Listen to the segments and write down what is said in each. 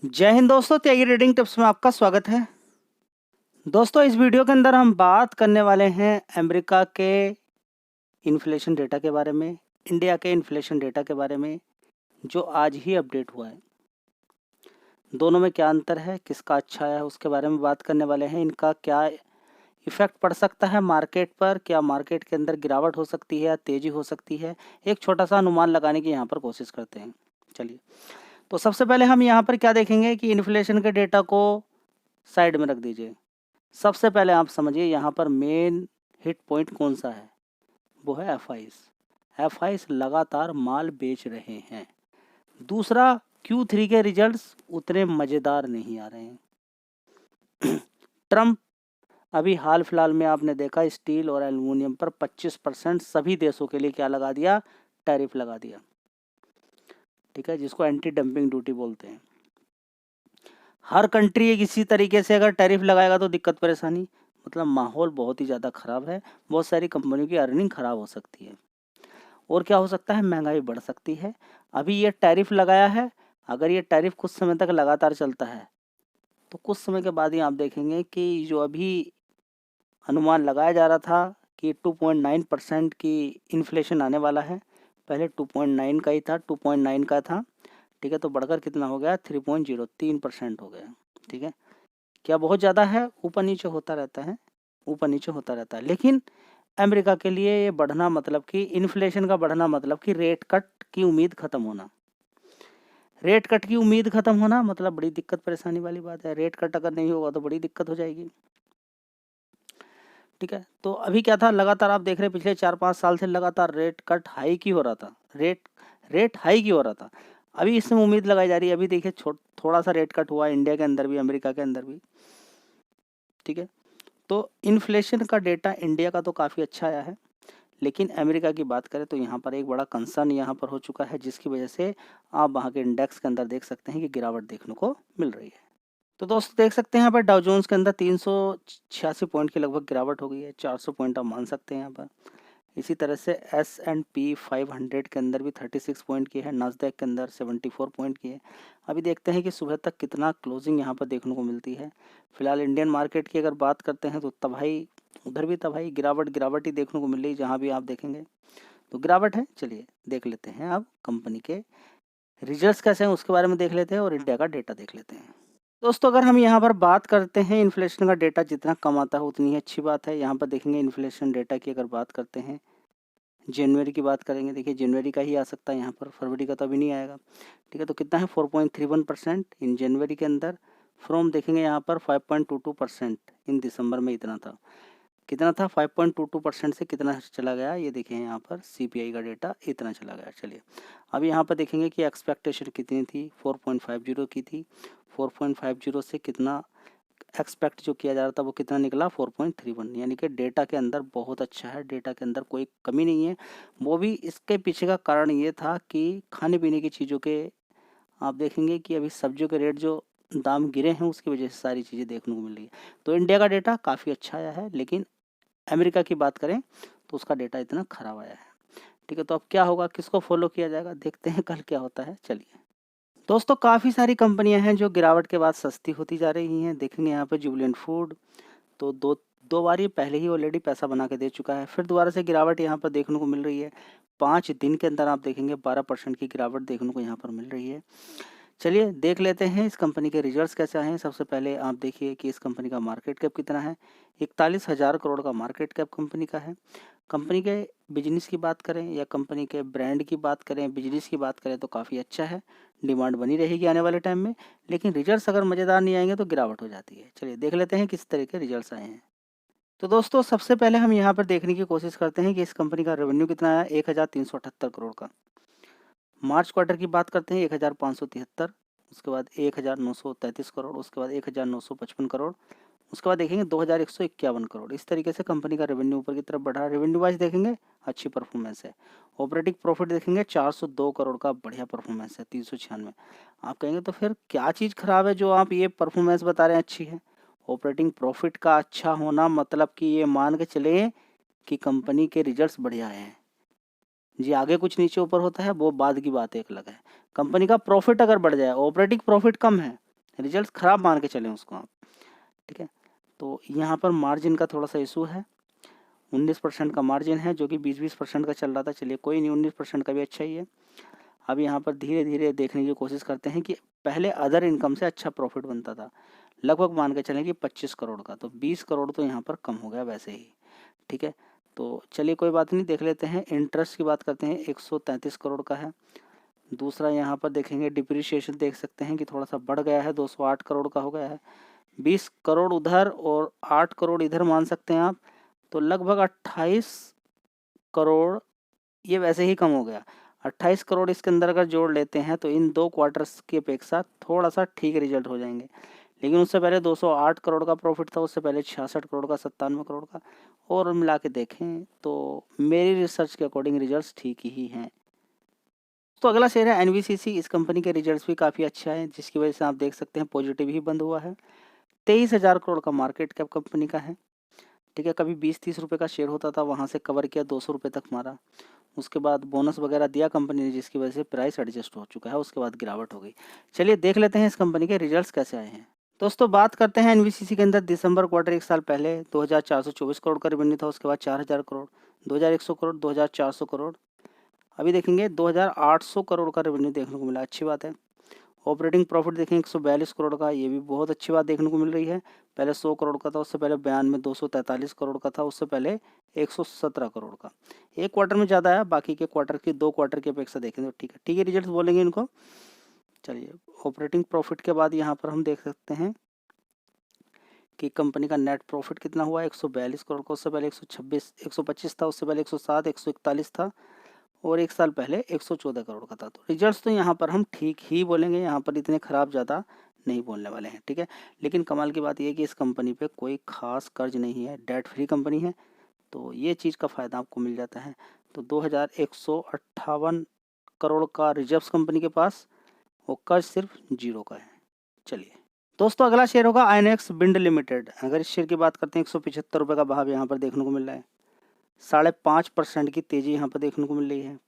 जय हिंद दोस्तों, त्यागी reading tips में आपका स्वागत है। दोस्तों, इस वीडियो के अंदर हम बात करने वाले हैं अमेरिका के इन्फ्लेशन डेटा के बारे में, इंडिया के इन्फ्लेशन डेटा के बारे में, जो आज ही अपडेट हुआ है। दोनों में क्या अंतर है, किसका अच्छा है, उसके बारे में बात करने वाले हैं। इनका क्या इफेक्ट पड़ सकता है मार्केट पर, क्या मार्केट के अंदर गिरावट हो सकती है या तेजी हो सकती है, एक छोटा सा अनुमान लगाने की यहाँ पर कोशिश करते हैं। चलिए, तो सबसे पहले हम यहाँ पर क्या देखेंगे कि इन्फ्लेशन के डेटा को साइड में रख दीजिए। सबसे पहले आप समझिए यहाँ पर मेन हिट पॉइंट कौन सा है, वो है एफ लगातार माल बेच रहे हैं। दूसरा, Q3 के रिजल्ट्स उतने मज़ेदार नहीं आ रहे हैं। ट्रम्प अभी हाल फिलहाल में आपने देखा स्टील और एल्युमिनियम पर 25% सभी देशों के लिए क्या लगा दिया, टैरिफ लगा दिया। ठीक है, जिसको एंटी डंपिंग ड्यूटी बोलते हैं। हर कंट्री एक इसी तरीके से अगर टैरिफ लगाएगा तो दिक्कत परेशानी, मतलब माहौल बहुत ही ज़्यादा ख़राब है। बहुत सारी कंपनियों की अर्निंग ख़राब हो सकती है और क्या हो सकता है, महंगाई बढ़ सकती है। अभी ये टैरिफ लगाया है, अगर ये टैरिफ कुछ समय तक लगातार चलता है तो कुछ समय के बाद ही आप देखेंगे कि जो अभी अनुमान लगाया जा रहा था कि 2.9% की इन्फ्लेशन आने वाला है, पहले 2.9 का ही था, 2.9 का था। ठीक है, तो बढ़कर कितना हो गया, 3.03% हो गया। ठीक है, क्या बहुत ज़्यादा है, ऊपर नीचे होता रहता है, ऊपर नीचे होता रहता है। लेकिन अमेरिका के लिए ये बढ़ना मतलब कि इन्फ्लेशन का बढ़ना मतलब कि रेट कट की उम्मीद ख़त्म होना। रेट कट की उम्मीद ख़त्म होना मतलब बड़ी दिक्कत परेशानी वाली बात है। रेट कट अगर नहीं होगा तो बड़ी दिक्कत हो जाएगी। ठीक है, तो अभी क्या था, लगातार आप देख रहे हैं पिछले 4-5 साल से लगातार रेट कट हाई की हो रहा था, रेट हाई की हो रहा था। अभी इसमें उम्मीद लगाई जा रही है, अभी देखिए थोड़ा सा रेट कट हुआ इंडिया के अंदर भी, अमेरिका के अंदर भी। ठीक है, तो इन्फ्लेशन का डेटा इंडिया का तो काफ़ी अच्छा आया है, लेकिन अमेरिका की बात करें तो यहाँ पर एक बड़ा कंसर्न यहाँ पर हो चुका है, जिसकी वजह से आप वहाँ के इंडेक्स के अंदर देख सकते हैं कि गिरावट देखने को मिल रही है। तो दोस्तों देख सकते हैं यहाँ पर डाउ जोन्स के अंदर 386 पॉइंट की लगभग गिरावट हो गई है, 400 पॉइंट आप मान सकते हैं यहाँ पर। इसी तरह से S&P 500 के अंदर भी 36 पॉइंट की है, नास्डैक के अंदर 74 पॉइंट की है। अभी देखते हैं कि सुबह तक कितना क्लोजिंग यहाँ पर देखने को मिलती है। फिलहाल इंडियन मार्केट की अगर बात करते हैं तो तबाही, उधर भी तबाही, गिरावट ही देखने को मिल रही है, जहाँ भी आप देखेंगे तो गिरावट है। चलिए देख लेते हैं अब कंपनी के रिजल्ट्स कैसे हैं उसके बारे में देख लेते हैं और इंडिया का डेटा देख लेते हैं। दोस्तों, अगर हम यहाँ पर बात करते हैं इन्फ्लेशन का डेटा जितना कम आता है उतनी ही अच्छी बात है। यहाँ पर देखेंगे इन्फ्लेशन डेटा की अगर बात करते हैं, जनवरी की बात करेंगे, देखिए जनवरी का ही आ सकता है यहाँ पर, फरवरी का तो अभी नहीं आएगा। ठीक है, तो कितना है, 4.31% इन जनवरी के अंदर। फ्रॉम देखेंगे यहाँ पर 5.22% इन दिसंबर में इतना था। कितना था, 5.22% से कितना चला गया, ये देखिए यहाँ पर CPI का डेटा इतना चला गया। चलिए अब यहाँ पर देखेंगे कि एक्सपेक्टेशन कितनी थी, 4.50 की थी। 4.50 से कितना एक्सपेक्ट जो किया जा रहा था वो कितना निकला, 4.31, यानी कि डेटा के अंदर बहुत अच्छा है, डेटा के अंदर कोई कमी नहीं है। वो भी इसके पीछे का कारण ये था कि खाने पीने की चीज़ों के, आप देखेंगे कि अभी सब्जियों के रेट जो दाम गिरे हैं उसकी वजह से सारी चीज़ें देखने को मिल रही है। तो इंडिया का डेटा काफ़ी अच्छा आया है, लेकिन अमेरिका की बात करें तो उसका डेटा इतना ख़राब आया है। ठीक है, तो अब क्या होगा, किसको फॉलो किया जाएगा, देखते हैं कल क्या होता है। चलिए दोस्तों, काफ़ी सारी कंपनियां हैं जो गिरावट के बाद सस्ती होती जा रही हैं। देखेंगे यहाँ पे जुबिलेंट फूड, तो दो दो बार ये पहले ही ऑलरेडी पैसा बना के दे चुका है, फिर दोबारा से गिरावट यहाँ पर देखने को मिल रही है। 5 दिन के अंदर आप देखेंगे 12% की गिरावट देखने को यहाँ पर मिल रही है। चलिए देख लेते हैं इस कंपनी के रिजल्ट्स कैसे आए हैं। सबसे पहले आप देखिए कि इस कंपनी का मार्केट कैप कितना है, 41,000 करोड़ का मार्केट कैप कंपनी का है। कंपनी के बिजनेस की बात करें या कंपनी के ब्रांड की बात करें, बिजनेस की बात करें तो काफ़ी अच्छा है, डिमांड बनी रहेगी आने वाले टाइम में। लेकिन रिजल्ट्स अगर मज़ेदार नहीं आएंगे तो गिरावट हो जाती है। चलिए देख लेते हैं किस तरह के रिजल्ट्स आए हैं। तो दोस्तों सबसे पहले हम यहाँ पर देखने की कोशिश करते हैं कि इस कंपनी का रेवेन्यू कितना आया, 1,378 करोड़ का। मार्च क्वार्टर की बात करते हैं 1,573, उसके बाद 1,933 करोड़, उसके बाद 1,955 करोड़, उसके बाद देखेंगे 2,151 करोड़। इस तरीके से कंपनी का रेवेन्यू ऊपर की तरफ बढ़ा। रेवेन्यू वाइज देखेंगे अच्छी परफॉर्मेंस है। ऑपरेटिंग प्रॉफिट देखेंगे 402 करोड़ का बढ़िया परफॉर्मेंस है, 396। आप कहेंगे तो फिर क्या चीज़ खराब है जो आप ये परफॉर्मेंस बता रहे हैं अच्छी है। ऑपरेटिंग प्रॉफिट का अच्छा होना मतलब कि ये मान के चले कि कंपनी के रिजल्ट्स बढ़िया आए हैं जी। आगे कुछ नीचे ऊपर होता है वो बाद की बात एक अलग है। कंपनी का प्रॉफिट अगर बढ़ जाए, ऑपरेटिंग प्रॉफिट कम है रिजल्ट ख़राब मान के चलें उसको आप, ठीक है। तो यहाँ पर मार्जिन का थोड़ा सा इशू है, 19% का मार्जिन है जो कि 20-20% का चल रहा था। चलिए कोई नहीं, 19% का भी अच्छा ही है। अब यहाँ पर धीरे धीरे देखने की कोशिश करते हैं कि पहले अदर इनकम से अच्छा प्रॉफिट बनता था, लगभग मान के चलें कि 25 करोड़ का, तो 20 करोड़ तो यहाँ पर कम हो गया वैसे ही, ठीक है। तो चलिए कोई बात नहीं, देख लेते हैं। इंटरेस्ट की बात करते हैं, 133 करोड़ का है। दूसरा यहाँ पर देखेंगे डिप्रिशिएशन, देख सकते हैं कि थोड़ा सा बढ़ गया है, 208 करोड़ का हो गया है। 20 करोड़ उधर और 8 करोड़ इधर मान सकते हैं आप, तो लगभग 28 करोड़ ये वैसे ही कम हो गया। 28 करोड़ इसके अंदर अगर जोड़ लेते हैं तो इन 2 क्वार्टर्स की अपेक्षा थोड़ा सा ठीक रिजल्ट हो जाएंगे। लेकिन उससे पहले 208 करोड़ का प्रॉफिट था, उससे पहले 66 करोड़ का, 97 करोड़ का, और मिला के देखें तो मेरी रिसर्च के अकॉर्डिंग रिजल्ट्स ठीक ही हैं। तो अगला शेयर है एनवीसीसी। इस कंपनी के रिजल्ट्स भी काफ़ी अच्छा है, जिसकी वजह से आप देख सकते हैं पॉजिटिव ही बंद हुआ है। 23,000 करोड़ का मार्केट कैप कंपनी का है, ठीक है। कभी 20-30 रुपये का शेयर होता था, वहाँ से कवर किया, 200 रुपये तक मारा। उसके बाद बोनस वगैरह दिया कंपनी ने, जिसकी वजह से प्राइस एडजस्ट हो चुका है, उसके बाद गिरावट हो गई। चलिए देख लेते हैं इस कंपनी के रिजल्ट्स कैसे आए हैं। दोस्तों बात करते हैं एनवीसीसी के अंदर दिसंबर क्वार्टर एक साल पहले 2424 करोड़ का रेवेन्यू था, उसके बाद 4000 करोड़, 2100 करोड़, 2400 करोड़। अभी देखेंगे 2800 करोड़ का रेवेन्यू देखने को मिला, अच्छी बात है। ऑपरेटिंग प्रॉफिट देखें 142 करोड़ का, ये भी बहुत अच्छी बात देखने को मिल रही है। पहले 100 करोड़ का था, उससे पहले बयान में 243 करोड़ का था, उससे पहले 117 करोड़ का। एक क्वार्टर में ज़्यादा है, बाकी के क्वार्टर की 2 क्वार्टर की अपेक्षा देखें तो ठीक है, ठीक है रिजल्ट बोलेंगे इनको। चलिए ऑपरेटिंग प्रॉफिट के बाद यहाँ पर हम देख सकते हैं कि कंपनी का नेट प्रॉफिट कितना हुआ, 142 करोड़ का, उससे पहले 125 था, उससे पहले 107, 141 था, और एक साल पहले 114 करोड़ का था। तो रिजल्ट्स तो यहाँ पर हम ठीक ही बोलेंगे, यहाँ पर इतने ख़राब ज़्यादा नहीं बोलने वाले हैं, ठीक है। लेकिन कमाल की बात यह है कि इस कंपनी पे कोई खास कर्ज नहीं है, डेट फ्री कंपनी है, तो ये चीज़ का फ़ायदा आपको मिल जाता है। तो 2158 करोड़ का रिजर्व्स कंपनी के पास, और कर्ज सिर्फ 0 का है। चलिए दोस्तों अगला शेयर होगा आईएनएक्स विंड लिमिटेड। अगर इस शेयर की बात करते हैं, 175 रुपये का भाव यहाँ पर देखने को मिल रहा है, 5.5% की तेज़ी यहाँ पर देखने को मिल रही है।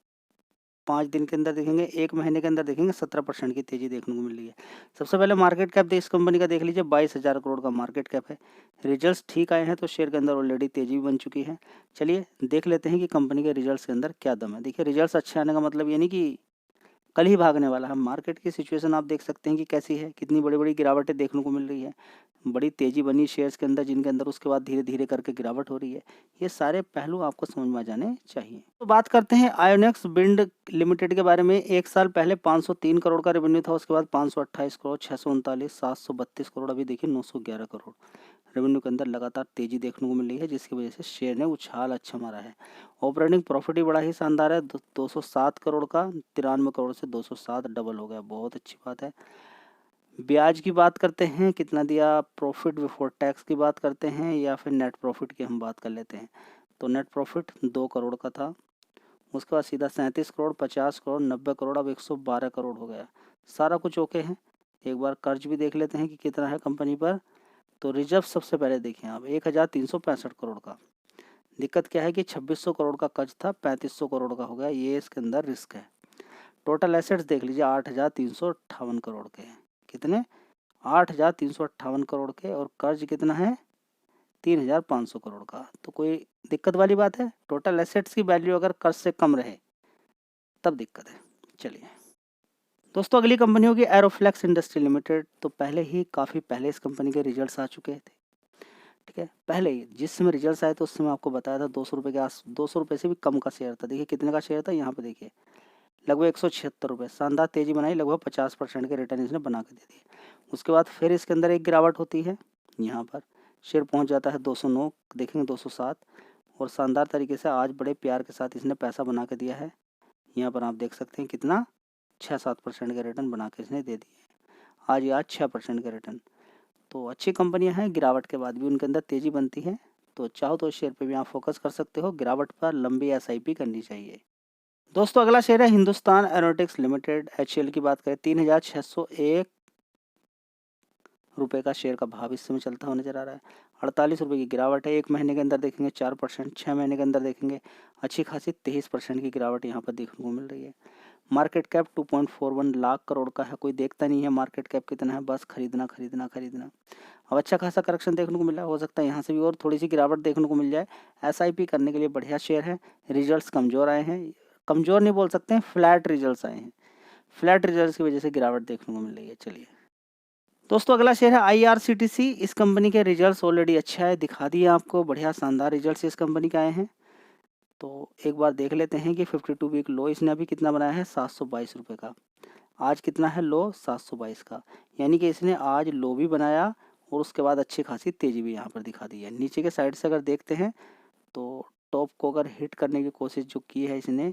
5 दिन के अंदर देखेंगे, 1 महीने के अंदर देखेंगे 17% की तेज़ी देखने को मिल रही है। सबसे पहले मार्केट कैप इस कंपनी का देख लीजिए, 22,000 करोड़ का मार्केट कैप है। रिजल्ट्स ठीक आए हैं तो शेयर के अंदर ऑलरेडी तेज़ी भी बन चुकी है। चलिए देख लेते हैं कि कंपनी के रिजल्ट्स के अंदर क्या दम है। देखिए रिजल्ट्स अच्छे आने का मतलब ये नहीं कि कल ही भागने वाला है। मार्केट की सिचुएशन आप देख सकते हैं कि कैसी है, कितनी बड़ी-बड़ी गिरावटें देखने को मिल रही है। बड़ी तेज़ी बनी शेयर्स के अंदर, जिनके अंदर उसके बाद धीरे-धीरे करके गिरावट हो रही है। ये सारे पहलू आपको समझ में आ जाने चाहिए। तो बात करते हैं आयोनेक्स विंड लिमिटेड के बारे में। 1 साल पहले 503 करोड़ का रेवेन्यू था, उसके बाद 528 करोड़, 639, 732 करोड़, अभी देखिए 911 करोड़। रेवेन्यू के अंदर लगातार तेज़ी देखने को मिल रही है, जिसकी वजह से शेयर ने उछाल अच्छा मारा है। ऑपरेटिंग प्रॉफिट ही बड़ा ही शानदार है, 207 करोड़ का 93 करोड़ से 207 डबल हो गया, बहुत अच्छी बात है। ब्याज की बात करते हैं, कितना दिया, प्रॉफिट बिफोर टैक्स की बात करते हैं या फिर नेट प्रॉफिट की हम बात कर लेते हैं। तो नेट प्रॉफिट 2 करोड़ का था, उसके बाद सीधा 37 करोड़, 50 करोड़, 90 करोड़, अब 112 करोड़ हो गया। सारा कुछ ओके है। एक बार कर्ज भी देख लेते हैं कि कितना है कंपनी पर। तो रिजर्व सबसे पहले देखें आप, 1365 करोड़ का। दिक्कत क्या है कि 2600 करोड़ का कर्ज था, 3500 करोड़ का हो गया, ये इसके अंदर रिस्क है। टोटल एसेट्स देख लीजिए 8,358 करोड़ के हैं। कितने? 8,358 करोड़ के, और कर्ज कितना है? 3,500 करोड़ का। तो कोई दिक्कत वाली बात है? टोटल एसेट्स की वैल्यू अगर कर्ज से कम रहे तब दिक्कत है। चलिए दोस्तों अगली कंपनी होगी एरोफ्लेक्स इंडस्ट्री लिमिटेड। तो पहले ही काफ़ी पहले इस कंपनी के रिजल्ट्स आ चुके थे, ठीक है। पहले ही जिस समय रिजल्ट्स आए तो उस समय आपको बताया था 200 रुपये के 200 रुपये से भी कम का शेयर था। देखिए कितने का शेयर था, यहाँ पे देखिए लगभग 176 रुपये। शानदार तेज़ी बनाई, लगभग 50% के रिटर्न इसने बना के दे दिए। उसके बाद फिर इसके अंदर एक गिरावट होती है, यहाँ पर शेयर पहुँच जाता है 209, देखेंगे 207, और शानदार तरीके से आज बड़े प्यार के साथ इसने पैसा बना के दिया है। यहाँ पर आप देख सकते हैं कितना, 6-7% के रिटर्न बना के इसने दे दिए। आज 6% के रिटर्न। तो अच्छी कंपनियां हैं, गिरावट के बाद भी उनके अंदर तेज़ी बनती है। तो चाहो तो शेयर पे भी आप फोकस कर सकते हो, गिरावट पर लंबी एसआईपी करनी चाहिए। दोस्तों अगला शेयर है हिंदुस्तान एरोनॉटिक्स लिमिटेड, एचएल की बात करें, 3,601 रुपये का शेयर का भाव इस समय चलता हुआ नजर आ रहा है। 48 रुपये की गिरावट है। 1 महीने के अंदर देखेंगे 4%, 6 महीने के अंदर देखेंगे अच्छी खासी 23% की गिरावट यहाँ पर देखने को मिल रही है। मार्केट कैप 2.41 लाख करोड़ का है। कोई देखता नहीं है मार्केट कैप कितना है, बस खरीदना खरीदना खरीदना। अब अच्छा खासा करेक्शन देखने को मिला, हो सकता है यहाँ से भी और थोड़ी सी गिरावट देखने को मिल जाए। एसआईपी करने के लिए बढ़िया शेयर है। रिजल्ट्स कमज़ोर आए हैं, कमज़ोर नहीं बोल सकते हैं, फ्लैट रिजल्ट्स आए हैं। फ्लैट रिजल्ट्स की वजह से गिरावट देखने को मिल रही है। चलिए दोस्तों, अगला शेयर है आईआरसीटीसी। इस कंपनी के रिजल्ट्स ऑलरेडी अच्छा है, दिखा दिए आपको, बढ़िया शानदार रिजल्ट्स इस कंपनी के आए हैं। तो एक बार देख लेते हैं कि 52 वीक लो इसने अभी कितना बनाया है, 722 रुपये का। आज कितना है लो, 722 का। यानी कि इसने आज लो भी बनाया और उसके बाद अच्छी खासी तेज़ी भी यहाँ पर दिखा दी है। नीचे के साइड से अगर देखते हैं तो टॉप को अगर हिट करने की कोशिश जो की है इसने,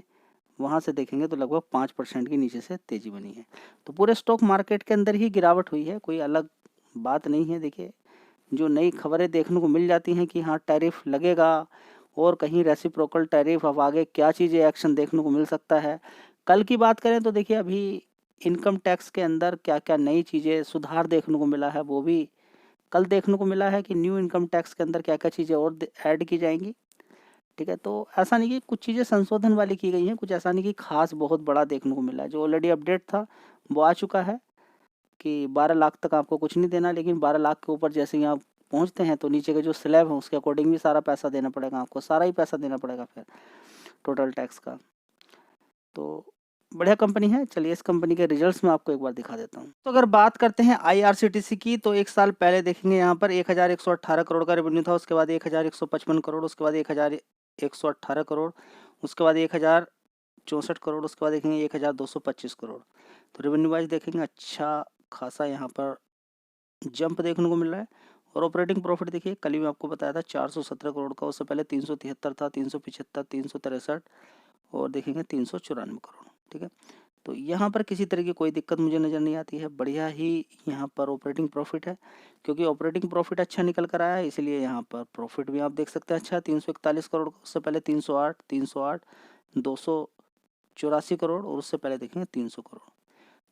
वहाँ से देखेंगे तो लगभग 5% की नीचे से तेज़ी बनी है। तो पूरे स्टॉक मार्केट के अंदर ही गिरावट हुई है, कोई अलग बात नहीं है। देखिए, जो नई खबरें देखने को मिल जाती हैं कि हाँ टैरिफ लगेगा और कहीं रेसिप्रोकल टैरिफ, अब आगे क्या चीज़ें एक्शन देखने को मिल सकता है। कल की बात करें तो देखिए, अभी इनकम टैक्स के अंदर क्या क्या नई चीज़ें सुधार देखने को मिला है, वो भी कल देखने को मिला है कि न्यू इनकम टैक्स के अंदर क्या क्या चीज़ें और ऐड की जाएंगी। ठीक है, तो ऐसा नहीं कि कुछ चीज़ें संशोधन वाली की गई हैं, कुछ ऐसा नहीं कि खास बहुत बड़ा देखने को मिला है। जो ऑलरेडी अपडेट था वो आ चुका है कि 12 लाख तक आपको कुछ नहीं देना, लेकिन 12 लाख के ऊपर जैसे ही आप पहुंचते हैं तो नीचे के जो स्लैब है उसके अकॉर्डिंग भी सारा पैसा देना पड़ेगा आपको, सारा ही पैसा देना पड़ेगा फिर टोटल टैक्स का। तो बढ़िया कंपनी है। चलिए इस कंपनी के रिजल्ट्स में आपको एक बार दिखा देता हूँ। तो अगर बात करते हैं आईआरसीटीसी की, तो एक साल पहले देखेंगे यहाँ पर 1118 करोड़ का रेवेन्यू था, उसके बाद 1155 करोड़, उसके बाद 1118 करोड़, उसके बाद 1064 करोड़, उसके बाद देखेंगे 1225 करोड़। तो रेवेन्यू वाइज देखेंगे अच्छा खासा यहाँ पर जंप देखने को मिल रहा है। और ऑपरेटिंग प्रॉफिट देखिए, कल ही मैं आपको बताया था 417 करोड़ का, उससे पहले 373 था, 375, 363 और देखेंगे 394 करोड़। ठीक है, तो यहाँ पर किसी तरह की कोई दिक्कत मुझे नज़र नहीं आती है, बढ़िया ही यहाँ पर ऑपरेटिंग प्रॉफिट है। क्योंकि ऑपरेटिंग प्रॉफिट अच्छा निकल कर आया है, इसलिए यहाँ पर प्रॉफिट भी आप देख सकते हैं अच्छा, 341 करोड़, उससे पहले 308, 284 करोड़ और उससे पहले देखेंगे 300 करोड़।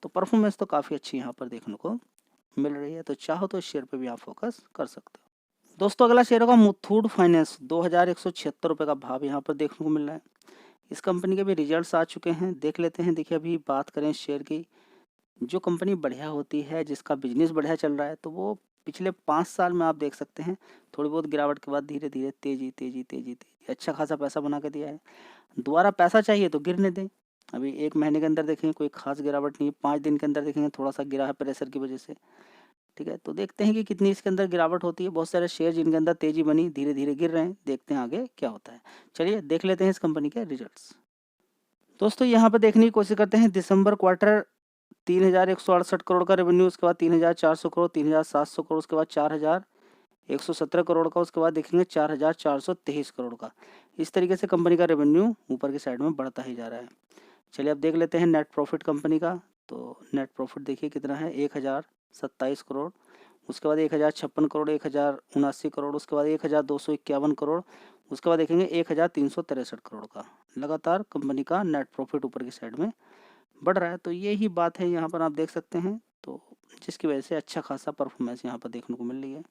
तो परफॉर्मेंस तो काफ़ी अच्छी यहाँ पर देखने को मिल रही है। तो चाहो तो इस शेयर पे भी आप फोकस कर सकते हो। दोस्तों, अगला शेयर होगा मुथूट फाइनेंस। 2176 रुपये का भाव यहाँ पर देखने को मिल रहा है। इस कंपनी के भी रिजल्ट्स आ चुके हैं, देख लेते हैं। देखिए, अभी बात करें शेयर की, जो कंपनी बढ़िया होती है, जिसका बिजनेस बढ़िया चल रहा है, तो वो पिछले 5 साल में आप देख सकते हैं थोड़ी बहुत गिरावट के बाद धीरे धीरे तेजी तेजी तेजी तेजी अच्छा खासा पैसा बना के दिया है। दोबारा पैसा चाहिए तो गिरने दें। अभी 1 महीने के अंदर देखेंगे कोई खास गिरावट नहीं, 5 दिन के अंदर देखेंगे थोड़ा सा गिरा है प्रेशर की वजह से। ठीक है, तो देखते हैं कि कितनी इसके अंदर गिरावट होती है। बहुत सारे शेयर जिनके अंदर तेजी बनी धीरे धीरे गिर रहे हैं, देखते हैं आगे क्या होता है। चलिए देख लेते हैं इस कंपनी के रिजल्ट्स। दोस्तों, यहाँ पर देखने की कोशिश करते हैं दिसंबर क्वार्टर 3168 करोड़ का रेवेन्यू, उसके बाद 3400 करोड़, 3700 करोड़, उसके बाद 4117 करोड़ का, उसके बाद देखेंगे 4423 करोड़ का। इस तरीके से कंपनी का रेवेन्यू ऊपर की साइड में बढ़ता ही जा रहा है। चलिए अब देख लेते हैं नेट प्रॉफिट कंपनी का। तो नेट प्रॉफिट देखिए कितना है, 1027 करोड़, उसके बाद 1056 करोड़, 1079 करोड़, उसके बाद 1251 करोड़, उसके बाद देखेंगे 1363 करोड़ का। लगातार कंपनी का नेट प्रॉफिट ऊपर की साइड में बढ़ रहा है। तो ये ही बात है यहाँ पर आप देख सकते हैं, तो जिसकी वजह से अच्छा खासा परफॉर्मेंस यहाँ पर देखने को मिल रही है।